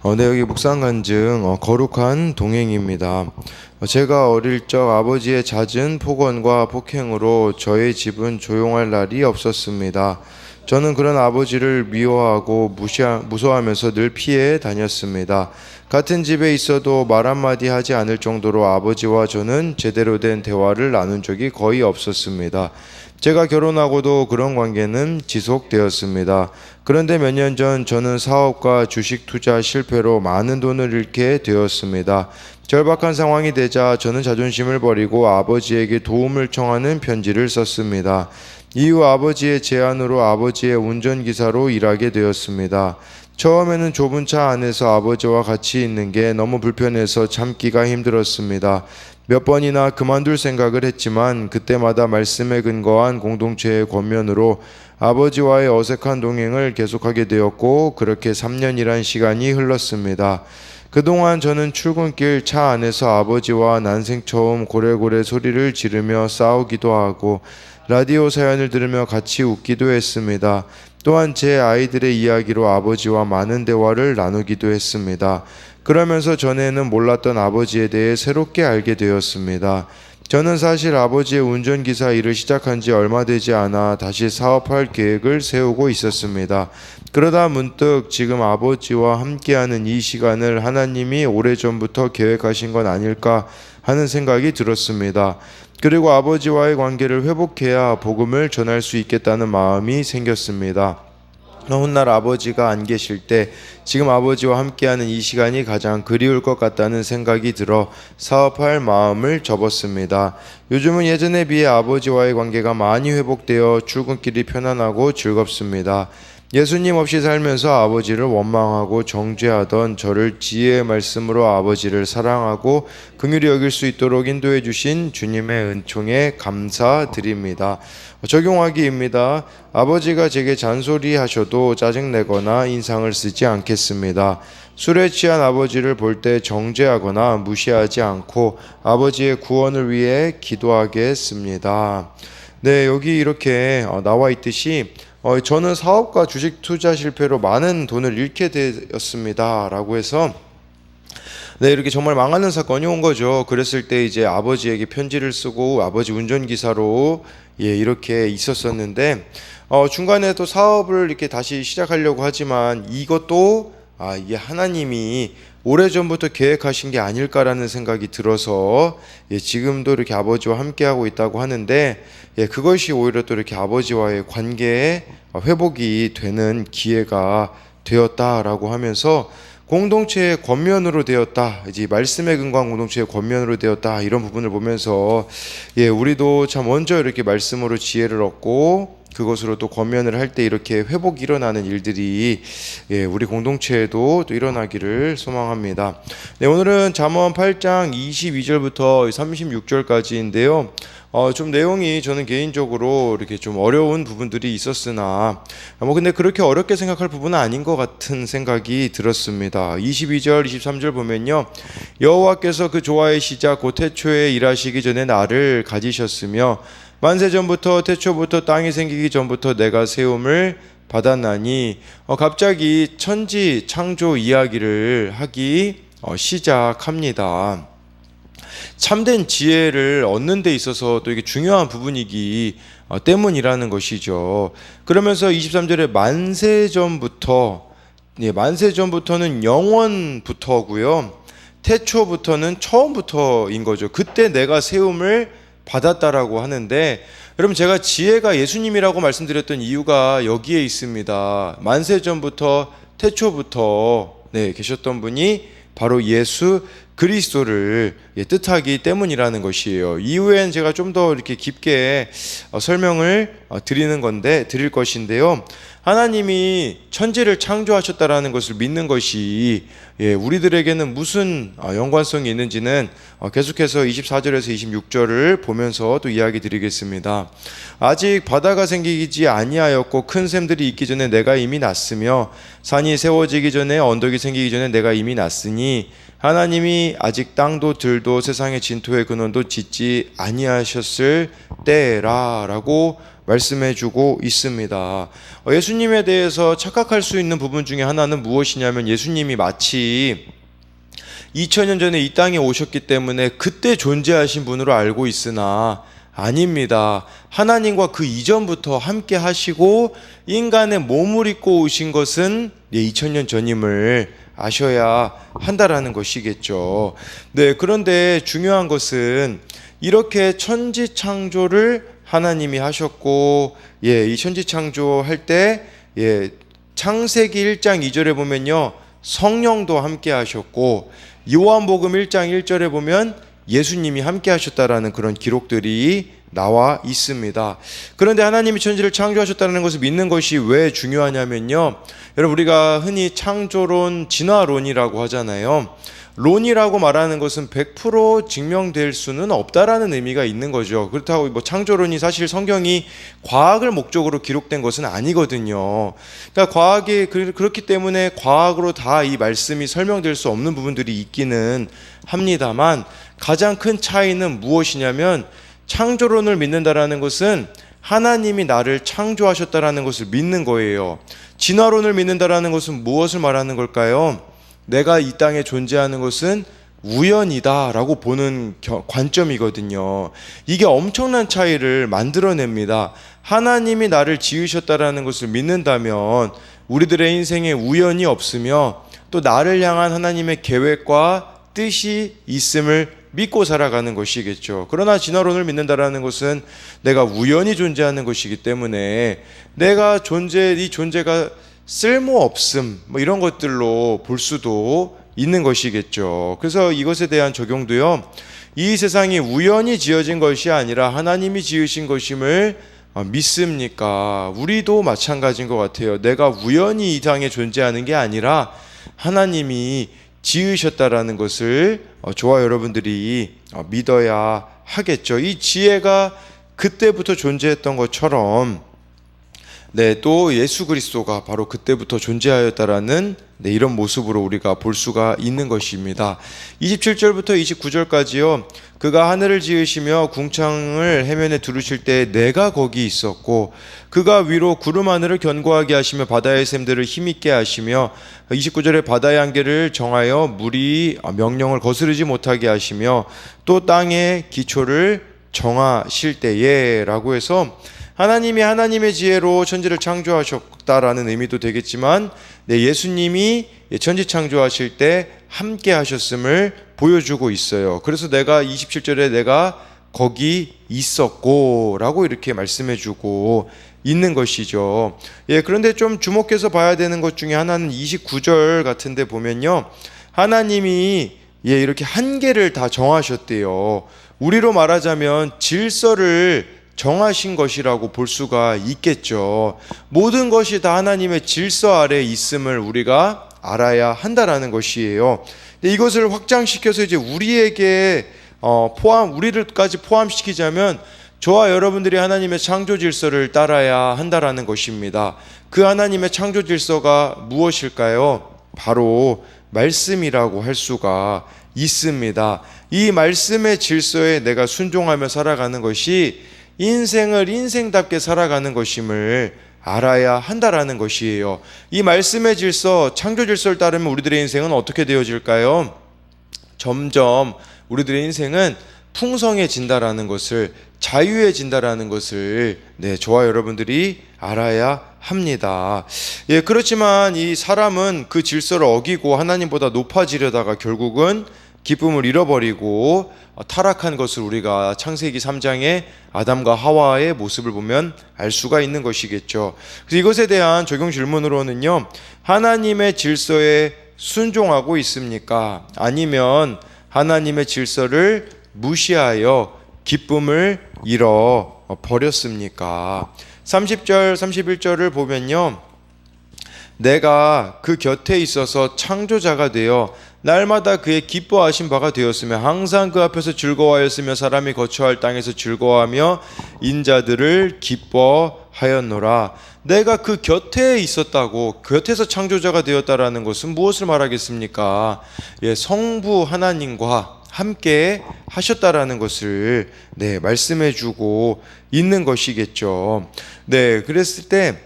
네, 여기 묵상간증 거룩한 동행입니다. 제가 어릴 적 아버지의 잦은 폭언과 폭행으로 저의 집은 조용할 날이 없었습니다. 저는 그런 아버지를 미워하고 무서워하면서 늘 피해 다녔습니다. 같은 집에 있어도 말 한마디 하지 않을 정도로 아버지와 저는 제대로 된 대화를 나눈 적이 거의 없었습니다. 제가 결혼하고도 그런 관계는 지속되었습니다. 그런데 몇 년 전 저는 사업과 주식 투자 실패로 많은 돈을 잃게 되었습니다. 절박한 상황이 되자 저는 자존심을 버리고 아버지에게 도움을 청하는 편지를 썼습니다. 이후 아버지의 제안으로 아버지의 운전기사로 일하게 되었습니다. 처음에는 좁은 차 안에서 아버지와 같이 있는 게 너무 불편해서 참기가 힘들었습니다. 몇 번이나 그만둘 생각을 했지만 그때마다 말씀에 근거한 공동체의 권면으로 아버지와의 어색한 동행을 계속하게 되었고 그렇게 3년이란 시간이 흘렀습니다. 그동안 저는 출근길 차 안에서 아버지와 난생 처음 고래고래 소리를 지르며 싸우기도 하고 라디오 사연을 들으며 같이 웃기도 했습니다. 또한 제 아이들의 이야기로 아버지와 많은 대화를 나누기도 했습니다. 그러면서 전에는 몰랐던 아버지에 대해 새롭게 알게 되었습니다. 저는 사실 아버지의 운전기사 일을 시작한 지 얼마 되지 않아 다시 사업할 계획을 세우고 있었습니다. 그러다 문득 지금 아버지와 함께하는 이 시간을 하나님이 오래전부터 계획하신 건 아닐까 하는 생각이 들었습니다. 그리고 아버지와의 관계를 회복해야 복음을 전할 수 있겠다는 마음이 생겼습니다. 훗날 아버지가 안 계실 때 지금 아버지와 함께하는 이 시간이 가장 그리울 것 같다는 생각이 들어 사업할 마음을 접었습니다. 요즘은 예전에 비해 아버지와의 관계가 많이 회복되어 출근길이 편안하고 즐겁습니다. 예수님 없이 살면서 아버지를 원망하고 정죄하던 저를 지혜의 말씀으로 아버지를 사랑하고 긍휼히 여길 수 있도록 인도해 주신 주님의 은총에 감사드립니다. 적용하기입니다. 아버지가 제게 잔소리하셔도 짜증내거나 인상을 쓰지 않겠습니다. 술에 취한 아버지를 볼 때 정죄하거나 무시하지 않고 아버지의 구원을 위해 기도하겠습니다. 네, 여기 이렇게 나와 있듯이 저는 사업과 주식 투자 실패로 많은 돈을 잃게 되었습니다 라고 해서 네, 이렇게 정말 망하는 사건이 온 거죠. 그랬을 때 이제 아버지에게 편지를 쓰고 아버지 운전기사로 이렇게 있었었는데 중간에 또 사업을 이렇게 다시 시작하려고 하지만 이것도 이게 하나님이 오래전부터 계획하신 게 아닐까라는 생각이 들어서 지금도 이렇게 아버지와 함께하고 있다고 하는데 그것이 오히려 또 이렇게 아버지와의 관계에 회복이 되는 기회가 되었다라고 하면서 공동체의 권면으로 되었다. 이제 말씀의 근거한 공동체의 권면으로 되었다. 이런 부분을 보면서 우리도 참 먼저 이렇게 말씀으로 지혜를 얻고 그것으로 또 권면을 할 때 이렇게 회복이 일어나는 일들이 우리 공동체에도 또 일어나기를 소망합니다. 네, 오늘은 잠언 8장 22절부터 36절까지인데요. 좀 내용이 저는 개인적으로 이렇게 좀 어려운 부분들이 있었으나 근데 그렇게 어렵게 생각할 부분은 아닌 것 같은 생각이 들었습니다. 22절, 23절 보면요. 여호와께서 그 조화의 시작 곧 태초에 일하시기 전에 나를 가지셨으며 만세전부터 태초부터 땅이 생기기 전부터 내가 세움을 받았나니 갑자기 천지 창조 이야기를 하기 시작합니다. 참된 지혜를 얻는 데 있어서 또 이게 중요한 부분이기 때문이라는 것이죠. 그러면서 23절에 만세전부터는 영원부터고요. 태초부터는 처음부터인 거죠. 그때 내가 세움을 받았다라고 하는데 여러분 제가 지혜가 예수님이라고 말씀드렸던 이유가 여기에 있습니다. 만세전부터 태초부터 계셨던 분이 바로 예수 그리스도를 뜻하기 때문이라는 것이에요. 이후엔 제가 좀 더 이렇게 깊게 설명을 드릴 것인데요. 하나님이 천지를 창조하셨다라는 것을 믿는 것이 우리들에게는 무슨 연관성이 있는지는 계속해서 24절에서 26절을 보면서 또 이야기 드리겠습니다. 아직 바다가 생기지 아니하였고 큰 샘들이 있기 전에 내가 이미 났으며 산이 세워지기 전에 언덕이 생기기 전에 내가 이미 났으니 하나님이 아직 땅도 들도 세상의 진토의 근원도 짓지 아니하셨을 때라 라고 말씀해 주고 있습니다. 예수님에 대해서 착각할 수 있는 부분 중에 하나는 무엇이냐면, 예수님이 마치 2000년 전에 이 땅에 오셨기 때문에 그때 존재하신 분으로 알고 있으나 아닙니다. 하나님과 그 이전부터 함께 하시고 인간의 몸을 입고 오신 것은 2000년 전임을 아셔야 한다라는 것이겠죠. 네, 그런데 중요한 것은 이렇게 천지창조를 하나님이 하셨고, 이 천지창조할 때 창세기 1장 2절에 보면요, 성령도 함께 하셨고, 요한복음 1장 1절에 보면 예수님이 함께 하셨다라는 그런 기록들이 나와 있습니다. 그런데 하나님이 천지를 창조하셨다는 것을 믿는 것이 왜 중요하냐면요, 여러분, 우리가 흔히 창조론, 진화론이라고 하잖아요. 론이라고 말하는 것은 100% 증명될 수는 없다라는 의미가 있는 거죠. 그렇다고 창조론이 사실 성경이 과학을 목적으로 기록된 것은 아니거든요. 그러니까 과학이 그렇기 때문에 과학으로 다 이 말씀이 설명될 수 없는 부분들이 있기는 합니다만, 가장 큰 차이는 무엇이냐면, 창조론을 믿는다라는 것은 하나님이 나를 창조하셨다라는 것을 믿는 거예요. 진화론을 믿는다라는 것은 무엇을 말하는 걸까요? 내가 이 땅에 존재하는 것은 우연이다 라고 보는 관점이거든요. 이게 엄청난 차이를 만들어냅니다. 하나님이 나를 지으셨다라는 것을 믿는다면 우리들의 인생에 우연이 없으며 또 나를 향한 하나님의 계획과 뜻이 있음을 믿고 살아가는 것이겠죠. 그러나 진화론을 믿는다라는 것은 내가 우연히 존재하는 것이기 때문에 내가 이 존재가 쓸모없음, 이런 것들로 볼 수도 있는 것이겠죠. 그래서 이것에 대한 적용도요, 이 세상이 우연히 지어진 것이 아니라 하나님이 지으신 것임을 믿습니까? 우리도 마찬가지인 것 같아요. 내가 우연히 이 땅에 존재하는 게 아니라 하나님이 지으셨다라는 것을 저와 여러분들이 믿어야 하겠죠. 이 지혜가 그때부터 존재했던 것처럼 또 예수 그리스도가 바로 그때부터 존재하였다라는 이런 모습으로 우리가 볼 수가 있는 것입니다. 27절부터 29절까지요. 그가 하늘을 지으시며 궁창을 해면에 두르실 때 내가 거기 있었고, 그가 위로 구름 하늘을 견고하게 하시며 바다의 샘들을 힘있게 하시며, 29절에 바다의 한계를 정하여 물이 명령을 거스르지 못하게 하시며, 또 땅의 기초를 정하실 때에 라고 해서, 하나님이 하나님의 지혜로 천지를 창조하셨다라는 의미도 되겠지만, 예수님이 천지 창조하실 때 함께 하셨음을 보여주고 있어요. 그래서 내가 27절에 내가 거기 있었고 라고 이렇게 말씀해주고 있는 것이죠. 그런데 좀 주목해서 봐야 되는 것 중에 하나는 29절 같은데 보면요, 하나님이 이렇게 한계를 다 정하셨대요. 우리로 말하자면 질서를 정하신 것이라고 볼 수가 있겠죠. 모든 것이 다 하나님의 질서 아래에 있음을 우리가 알아야 한다라는 것이에요. 근데 이것을 확장시켜서 이제 우리에게 우리를까지 포함시키자면 저와 여러분들이 하나님의 창조 질서를 따라야 한다라는 것입니다. 그 하나님의 창조 질서가 무엇일까요? 바로 말씀이라고 할 수가 있습니다. 이 말씀의 질서에 내가 순종하며 살아가는 것이 인생을 인생답게 살아가는 것임을 알아야 한다라는 것이에요. 이 말씀의 질서, 창조 질서를 따르면 우리들의 인생은 어떻게 되어질까요? 점점 우리들의 인생은 풍성해진다라는 것을, 자유해진다라는 것을 저와 여러분들이 알아야 합니다. 그렇지만 이 사람은 그 질서를 어기고 하나님보다 높아지려다가 결국은 기쁨을 잃어버리고 타락한 것을 우리가 창세기 3장의 아담과 하와의 모습을 보면 알 수가 있는 것이겠죠. 그래서 이것에 대한 적용 질문으로는요, 하나님의 질서에 순종하고 있습니까? 아니면 하나님의 질서를 무시하여 기쁨을 잃어버렸습니까? 30절, 31절을 보면요, 내가 그 곁에 있어서 창조자가 되어 날마다 그의 기뻐하신 바가 되었으며 항상 그 앞에서 즐거워하였으며 사람이 거처할 땅에서 즐거워하며 인자들을 기뻐하였노라. 내가 그 곁에 있었다고, 곁에서 창조자가 되었다라는 것은 무엇을 말하겠습니까? 성부 하나님과 함께 하셨다라는 것을 말씀해 주고 있는 것이겠죠. 그랬을 때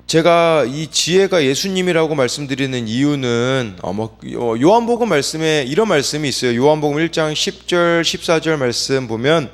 제가 이 지혜가 예수님이라고 말씀드리는 이유는 요한복음 말씀에 이런 말씀이 있어요. 요한복음 1장 10절 14절 말씀 보면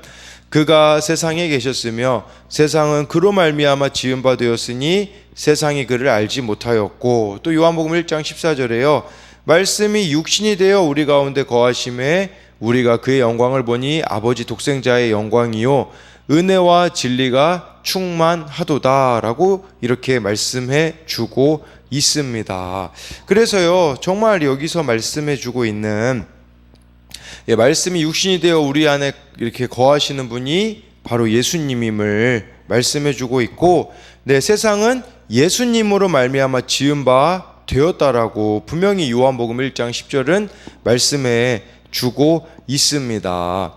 그가 세상에 계셨으며 세상은 그로 말미암아 지은 바 되었으니 세상이 그를 알지 못하였고, 또 요한복음 1장 14절에요. 말씀이 육신이 되어 우리 가운데 거하심에 우리가 그의 영광을 보니 아버지 독생자의 영광이요 은혜와 진리가 충만하도다라고 이렇게 말씀해 주고 있습니다. 그래서요, 정말 여기서 말씀해 주고 있는 말씀이 육신이 되어 우리 안에 이렇게 거하시는 분이 바로 예수님임을 말씀해 주고 있고, 세상은 예수님으로 말미암아 지은 바 되었다라고 분명히 요한복음 1장 10절은 말씀해 주고 있습니다.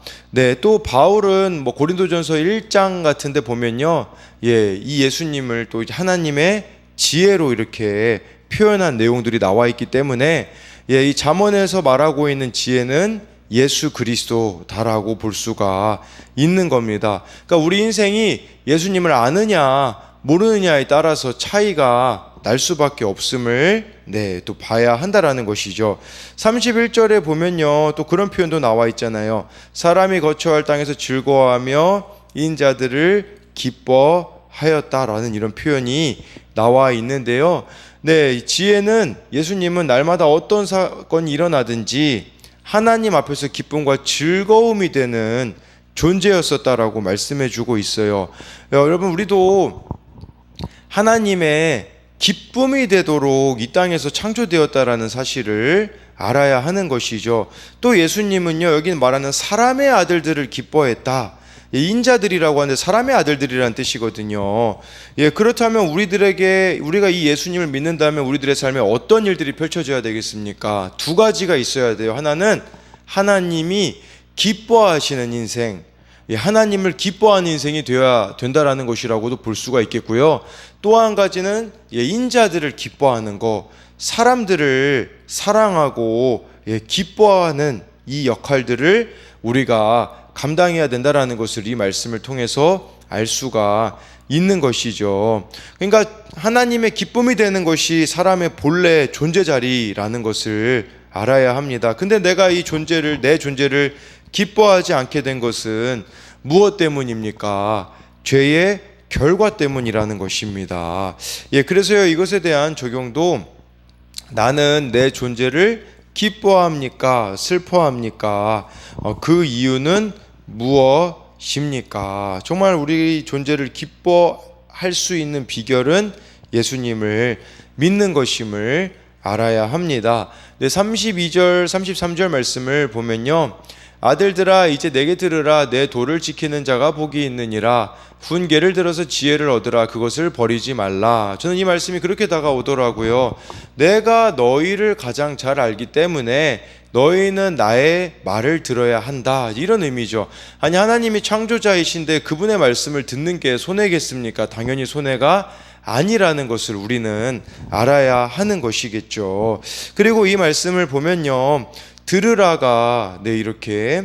또 바울은 고린도전서 1장 같은 데 보면요, 이 예수님을 또 하나님의 지혜로 이렇게 표현한 내용들이 나와 있기 때문에 이 잠언에서 말하고 있는 지혜는 예수 그리스도다라고 볼 수가 있는 겁니다. 그러니까 우리 인생이 예수님을 아느냐 모르느냐에 따라서 차이가 날 수밖에 없음을 또 봐야 한다라는 것이죠. 31절에 보면요, 또 그런 표현도 나와 있잖아요. 사람이 거처할 땅에서 즐거워하며 인자들을 기뻐하였다라는 이런 표현이 나와 있는데요. 지혜는 예수님은 날마다 어떤 사건이 일어나든지 하나님 앞에서 기쁨과 즐거움이 되는 존재였었다라고 말씀해 주고 있어요. 여러분, 우리도 하나님의 기쁨이 되도록 이 땅에서 창조되었다라는 사실을 알아야 하는 것이죠. 또 예수님은요, 여기 말하는 사람의 아들들을 기뻐했다. 인자들이라고 하는데 사람의 아들들이라는 뜻이거든요. 그렇다면 우리가 이 예수님을 믿는다면 우리들의 삶에 어떤 일들이 펼쳐져야 되겠습니까? 두 가지가 있어야 돼요. 하나는 하나님이 기뻐하시는 인생, 하나님을 기뻐하는 인생이 되어야 된다라는 것이라고도 볼 수가 있겠고요. 또 한 가지는 인자들을 기뻐하는 것, 사람들을 사랑하고 기뻐하는 이 역할들을 우리가 감당해야 된다라는 것을 이 말씀을 통해서 알 수가 있는 것이죠. 그러니까 하나님의 기쁨이 되는 것이 사람의 본래 존재 자리라는 것을 알아야 합니다. 근데 내가 내 존재를 기뻐하지 않게 된 것은 무엇 때문입니까? 죄의 결과 때문이라는 것입니다. 그래서요, 이것에 대한 적용도 나는 내 존재를 기뻐합니까? 슬퍼합니까? 그 이유는 무엇입니까? 정말 우리 존재를 기뻐할 수 있는 비결은 예수님을 믿는 것임을 알아야 합니다. 32절, 33절 말씀을 보면요, 아들들아 이제 내게 들으라. 내 도를 지키는 자가 복이 있느니라. 훈계를 들어서 지혜를 얻으라. 그것을 버리지 말라. 저는 이 말씀이 그렇게 다가오더라고요. 내가 너희를 가장 잘 알기 때문에 너희는 나의 말을 들어야 한다, 이런 의미죠. 아니, 하나님이 창조자이신데 그분의 말씀을 듣는 게 손해겠습니까? 당연히 손해가 아니라는 것을 우리는 알아야 하는 것이겠죠. 그리고 이 말씀을 보면요, 들으라가 이렇게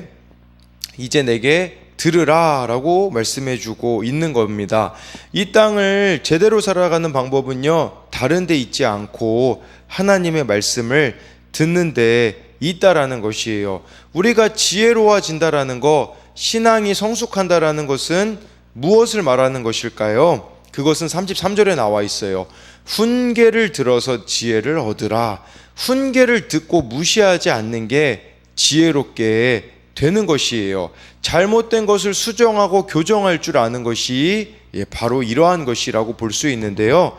이제 내게 들으라 라고 말씀해 주고 있는 겁니다. 이 땅을 제대로 살아가는 방법은요, 다른 데 있지 않고 하나님의 말씀을 듣는 데 있다라는 것이에요. 우리가 지혜로워진다라는 것, 신앙이 성숙한다라는 것은 무엇을 말하는 것일까요? 그것은 33절에 나와 있어요. 훈계를 들어서 지혜를 얻으라. 훈계를 듣고 무시하지 않는 게 지혜롭게 되는 것이에요. 잘못된 것을 수정하고 교정할 줄 아는 것이 바로 이러한 것이라고 볼 수 있는데요.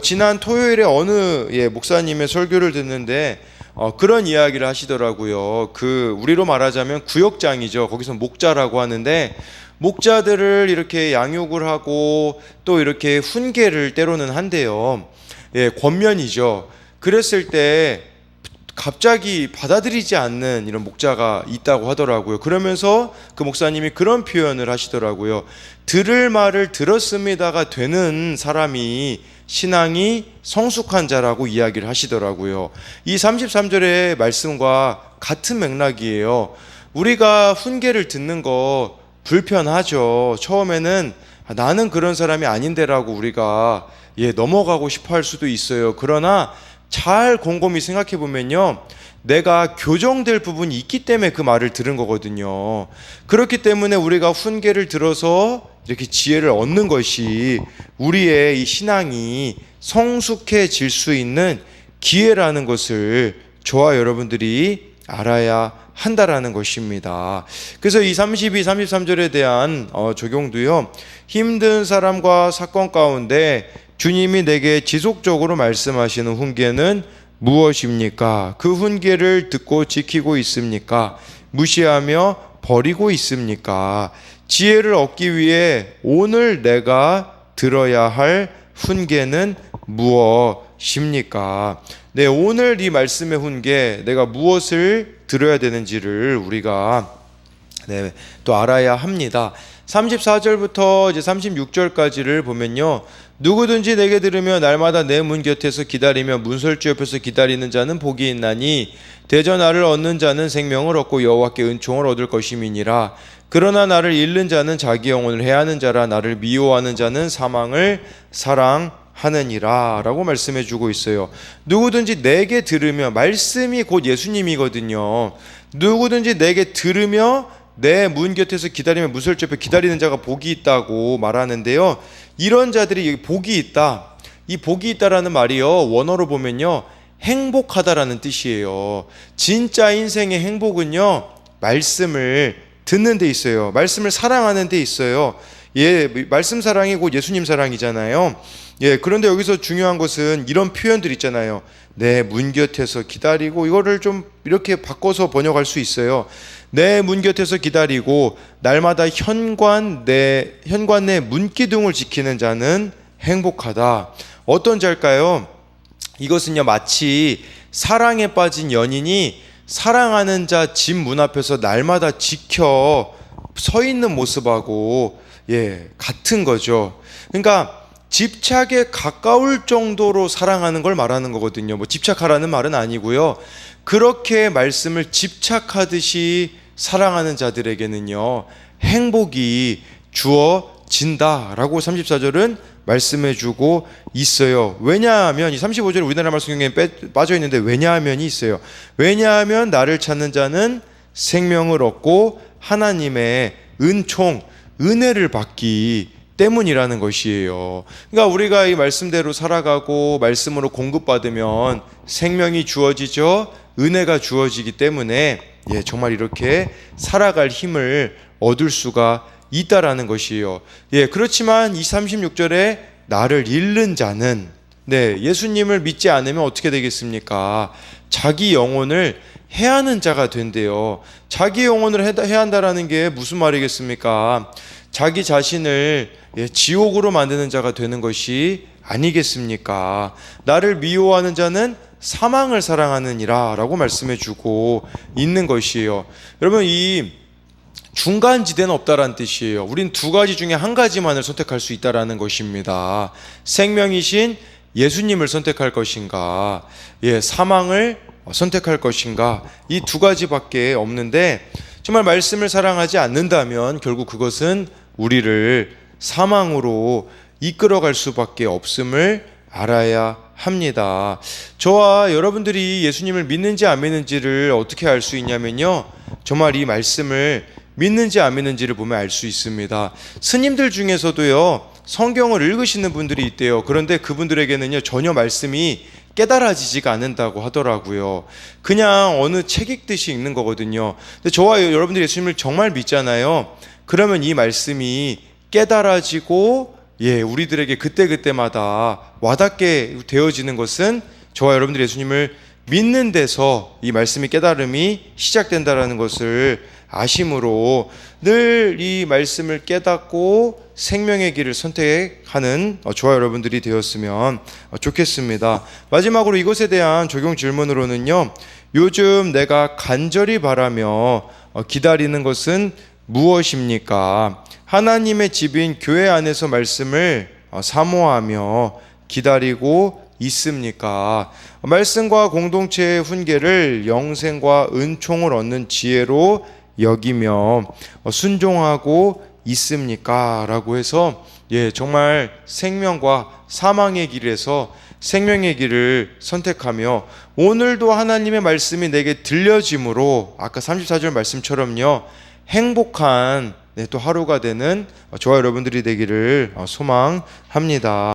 지난 토요일에 어느 목사님의 설교를 듣는데 그런 이야기를 하시더라고요. 우리로 말하자면 구역장이죠. 거기서 목자라고 하는데, 목자들을 이렇게 양육을 하고 또 이렇게 훈계를 때로는 한대요. 권면이죠. 그랬을 때 갑자기 받아들이지 않는 이런 목자가 있다고 하더라고요. 그러면서 그 목사님이 그런 표현을 하시더라고요. 들을 말을 들었습니다가 되는 사람이 신앙이 성숙한 자라고 이야기를 하시더라고요. 이 33절의 말씀과 같은 맥락이에요. 우리가 훈계를 듣는 거 불편하죠. 처음에는 나는 그런 사람이 아닌데라고 우리가 넘어가고 싶어 할 수도 있어요. 그러나 잘 곰곰이 생각해 보면요, 내가 교정될 부분이 있기 때문에 그 말을 들은 거거든요. 그렇기 때문에 우리가 훈계를 들어서 이렇게 지혜를 얻는 것이 우리의 이 신앙이 성숙해질 수 있는 기회라는 것을 저와 여러분들이 알아야 한다라는 것입니다. 그래서 이 32, 33절에 대한 적용도요, 힘든 사람과 사건 가운데 주님이 내게 지속적으로 말씀하시는 훈계는 무엇입니까? 그 훈계를 듣고 지키고 있습니까? 무시하며 버리고 있습니까? 지혜를 얻기 위해 오늘 내가 들어야 할 훈계는 무엇입니까? 네, 오늘 이 말씀의 훈계, 내가 무엇을 들어야 되는지를 우리가 또 알아야 합니다. 34절부터 이제 36절까지를 보면요, 누구든지 내게 들으며 날마다 내 문 곁에서 기다리며 문설주 옆에서 기다리는 자는 복이 있나니 대저 나를 얻는 자는 생명을 얻고 여호와께 은총을 얻을 것임이니라. 그러나 나를 잃는 자는 자기 영혼을 해하는 자라. 나를 미워하는 자는 사망을 사랑하느니라 라고 말씀해 주고 있어요. 누구든지 내게 들으며, 말씀이 곧 예수님이거든요. 누구든지 내게 들으며 내 문 곁에서 기다리며 문설주 옆에 기다리는 자가 복이 있다고 말하는데요, 이런 자들이 여기 복이 있다, 이 복이 있다라는 말이요, 원어로 보면요 행복하다라는 뜻이에요. 진짜 인생의 행복은요 말씀을 듣는 데 있어요. 말씀을 사랑하는 데 있어요. 말씀 사랑이 곧 예수님 사랑이잖아요. 그런데 여기서 중요한 것은 이런 표현들 있잖아요. 내 문 곁에서 기다리고, 이거를 좀 이렇게 바꿔서 번역할 수 있어요. 내 문 곁에서 기다리고 날마다 현관 내 문기둥을 지키는 자는 행복하다. 어떤 자일까요? 이것은요, 마치 사랑에 빠진 연인이 사랑하는 자 집 문 앞에서 날마다 지켜 서 있는 모습하고 같은 거죠. 그러니까 집착에 가까울 정도로 사랑하는 걸 말하는 거거든요. 뭐 집착하라는 말은 아니고요. 그렇게 말씀을 집착하듯이 사랑하는 자들에게는요 행복이 주어진다라고 34절은 말씀해주고 있어요. 왜냐하면 이 35절 우리나라 말씀에 빠져 있는데 왜냐하면이 있어요. 왜냐하면 나를 찾는 자는 생명을 얻고 하나님의 은혜를 받기 때문이라는 것이에요. 그러니까 우리가 이 말씀대로 살아가고 말씀으로 공급받으면 생명이 주어지죠. 은혜가 주어지기 때문에 정말 이렇게 살아갈 힘을 얻을 수가 있다라는 것이에요. 그렇지만 이 36절에 나를 잃는 자는, 예수님을 믿지 않으면 어떻게 되겠습니까? 자기 영혼을 해하는 자가 된대요. 자기 영혼을 해한다라는 게 무슨 말이겠습니까? 자기 자신을 지옥으로 만드는 자가 되는 것이 아니겠습니까? 나를 미워하는 자는 사망을 사랑하느니라 라고 말씀해 주고 있는 것이에요. 여러분, 이 중간지대는 없다라는 뜻이에요. 우린 두 가지 중에 한 가지만을 선택할 수 있다라는 것입니다. 생명이신 예수님을 선택할 것인가, 사망을 선택할 것인가, 이 두 가지밖에 없는데, 정말 말씀을 사랑하지 않는다면 결국 그것은 우리를 사망으로 이끌어갈 수밖에 없음을 알아야 합니다. 저와 여러분들이 예수님을 믿는지 안 믿는지를 어떻게 알 수 있냐면요, 정말 이 말씀을 믿는지 안 믿는지를 보면 알 수 있습니다. 스님들 중에서도요 성경을 읽으시는 분들이 있대요. 그런데 그분들에게는요 전혀 말씀이 깨달아지지가 않는다고 하더라고요. 그냥 어느 책 읽듯이 읽는 거거든요. 근데 저와 여러분들이 예수님을 정말 믿잖아요. 그러면 이 말씀이 깨달아지고 우리들에게 그때그때마다 와닿게 되어지는 것은 저와 여러분들이 예수님을 믿는 데서 이 말씀의 깨달음이 시작된다라는 것을 아심으로 늘 이 말씀을 깨닫고 생명의 길을 선택하는 저와 여러분들이 되었으면 좋겠습니다. 마지막으로 이것에 대한 적용 질문으로는요, 요즘 내가 간절히 바라며 기다리는 것은 무엇입니까? 하나님의 집인 교회 안에서 말씀을 사모하며 기다리고 있습니까? 말씀과 공동체의 훈계를 영생과 은총을 얻는 지혜로 여기며 순종하고 있습니까? 라고 해서 정말 생명과 사망의 길에서 생명의 길을 선택하며 오늘도 하나님의 말씀이 내게 들려짐으로 아까 34절 말씀처럼요 행복한 또 하루가 되는 저와 여러분들이 되기를 소망합니다.